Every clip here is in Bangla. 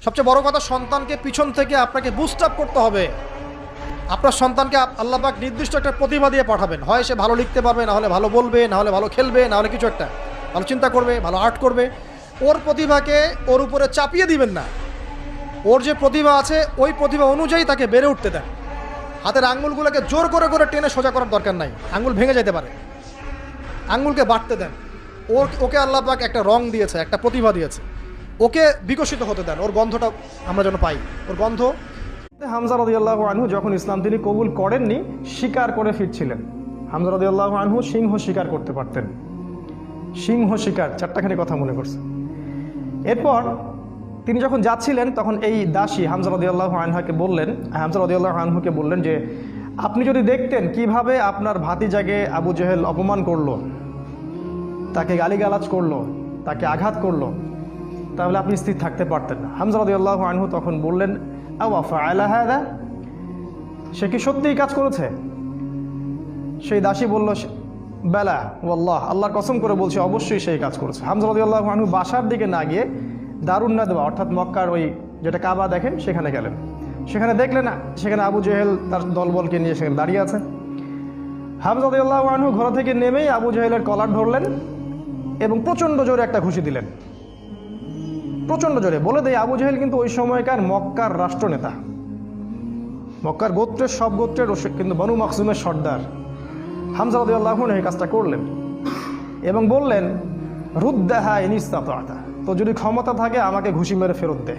সবচেয়ে বড় কথা, সন্তানকে পিছন থেকে আপনাকে বুস্ট আপ করতে হবে। আপনার সন্তানকে আল্লাহ পাক নির্দিষ্ট একটা প্রতিভা দিয়ে পাঠাবেন। হয় সে ভালো লিখতে পারবে, না হলে ভালো বলবে, না হলে ভালো খেলবে, না হলে কিছু একটা ভালো চিন্তা করবে, ভালো আর্ট করবে। ওর প্রতিভাকে ওর উপরে চাপিয়ে দিবেন না। ওর যে প্রতিভা আছে ওই প্রতিভা অনুযায়ী তাকে বেড়ে উঠতে দেন। হাতের আঙ্গুলগুলোকে জোর করে করে টেনে সোজা করার দরকার নাই, আঙ্গুল ভেঙে যেতে পারে। আঙ্গুলকে বাড়তে দেন। ওকে আল্লাহ পাক একটা রং দিয়েছে, একটা প্রতিভা দিয়েছে, ওকে বিকশিত হতে দেন। ওর গন্ধটা আমরা যেন পাই, ওর গন্ধ। হামজা রাদিয়াল্লাহু আনহু যখন ইসলাম তিনি কবুল করেননি, শিকার করে ফিরছিলেন। হামজা রাদিয়াল্লাহু আনহু সিংহ শিকার করতে পারতেন। সিংহ শিকার, চারটাখানি কথা মনে করছে। এরপর তিনি যখন যাচ্ছিলেন তখন এই দাসী হামজা রাদিয়াল্লাহু আনহুকে বললেন যে আপনি যদি দেখতেন কিভাবে আপনার ভাতিজাকে আবু জেহেল অপমান করলো, তাকে গালিগালাজ করলো, তাকে আঘাত করলো, তাহলে আপনি স্থির থাকতে পারতেন না। হামজা রাদিয়াল্লাহু আনহু তখন বললেন, আওয়া ফাআলা হাদা, সে কি সত্যিই কাজ করেছে? সেই দাসী বলল, বেলা ওয়াল্লাহ, আল্লাহর কসম করে বলছি অবশ্যই সেই কাজ করেছে। হামজা রাদিয়াল্লাহু আনহু বাসার দিকে না গিয়ে দারুন নাদওয়া অর্থাৎ মক্কার ওই যেটা কাবা দেখেন সেখানে গেলেন। সেখানে দেখলেন সেখানে আবু জেহেল তার দলবলকে নিয়ে সেখানে দাঁড়িয়ে আছে। হামজা রাদিয়াল্লাহু আনহু ঘর থেকে নেমেই আবু জেহেলের কলার ধরলেন এবং প্রচণ্ড জোরে একটা ঘুষি দিলেন। প্রচণ্ড জোরে। বলে দেয় আবু জেহেল কিন্তু ওই সময়কার মক্কার রাষ্ট্রনেতা, মক্কার গোত্রের সব গোত্রের কিন্তু বনু মাখজুমের সর্দার। হামজা রাদিয়াল্লাহু আনহু এই কাজটা করলেন এবং বললেন, রুদ্দাহা ইন ইসতাতা'তা, তো যদি ক্ষমতা থাকে আমাকে ঘুষি মেরে ফেরত দে।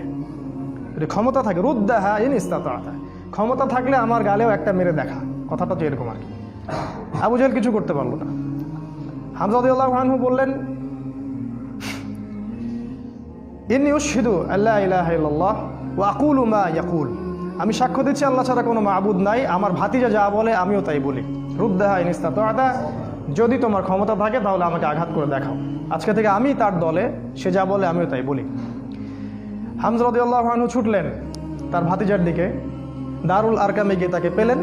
যদি ক্ষমতা থাকে, রুদ্দাহা ইন ইসতাতা'তা, ক্ষমতা থাকলে আমার গালেও একটা মেরে দেখা। কথাটা তো এরকম আর কি। আবু জেহেল কিছু করতে পারল না। হামজা রাদিয়াল্লাহু আনহু বললেন, ইন্নী উশহিদু আল্লা ইলাহা ইল্লাল্লাহ ওয়া আকুলু মা ইয়াকুল, আমি সাক্ষ্য দিচ্ছি আল্লাহ ছাড়া কোনো মাবুদ নাই, আমার ভাতিজা যা বলে আমিও তাই বলি। রুদ্দাহা ইন ইসতাতা'তা, যদি তোমার ক্ষমতা থাকে তাহলে আমাকে আঘাত করে দেখাও। আজকে থেকে আমি তার দলে, সে যা বলে আমিও তাই বলি। হামজা রাদিয়াল্লাহু আনহু ছুটলেন তার ভাতিজার দিকে। দারুল আরকামে গিয়ে তাকে পেলেন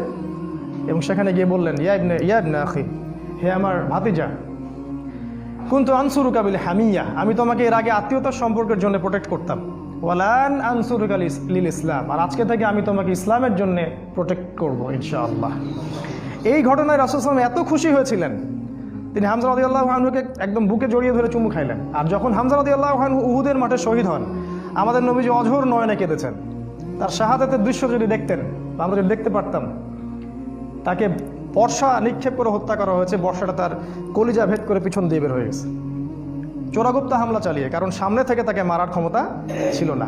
এবং সেখানে গিয়ে বললেন, ইয়া ইবনে আখি, হে আমার ভাতিজা, কুনতু আনসুরুকা বিল হামিয়া, আমি তোমাকে এর আগে আত্মীয়তার সম্পর্কের জন্য প্রোটেক্ট করতাম। ওয়ালান আনসুরুকা লিল ইসলাম, আর আজকে থেকে আমি তোমাকে ইসলামের জন্য প্রোটেক্ট করব ইনশাআল্লাহ। এই ঘটনায় রাসূল সাল্লাল্লাহু আলাইহি ওয়াসাল্লাম এত খুশি হয়েছিলেন, তিনি হামজা রাদিয়াল্লাহু আনহুকে একদম বুকে জড়িয়ে ধরে চুমু খাইলেন। আর যখন হামজা রাদিয়াল্লাহু আনহু উহুদের মাঠে শহীদ হন, আমাদের নবীজি অঝোর নয়নে কেঁদেছেন। তার শাহাদাতের দৃশ্য যদি দেখতেন, আমরা যদি দেখতে পারতাম, তাকে বর্ষা নিক্ষেপ করে হত্যা করা হয়েছে, বর্ষাটা তার কলিজা ভেদ করে পিছন দিয়ে বের হয়ে গেছে, চোরাগুপ্তা হামলা চালিয়ে, কারণ সামনে থেকে তাকে মারার ক্ষমতা ছিল না।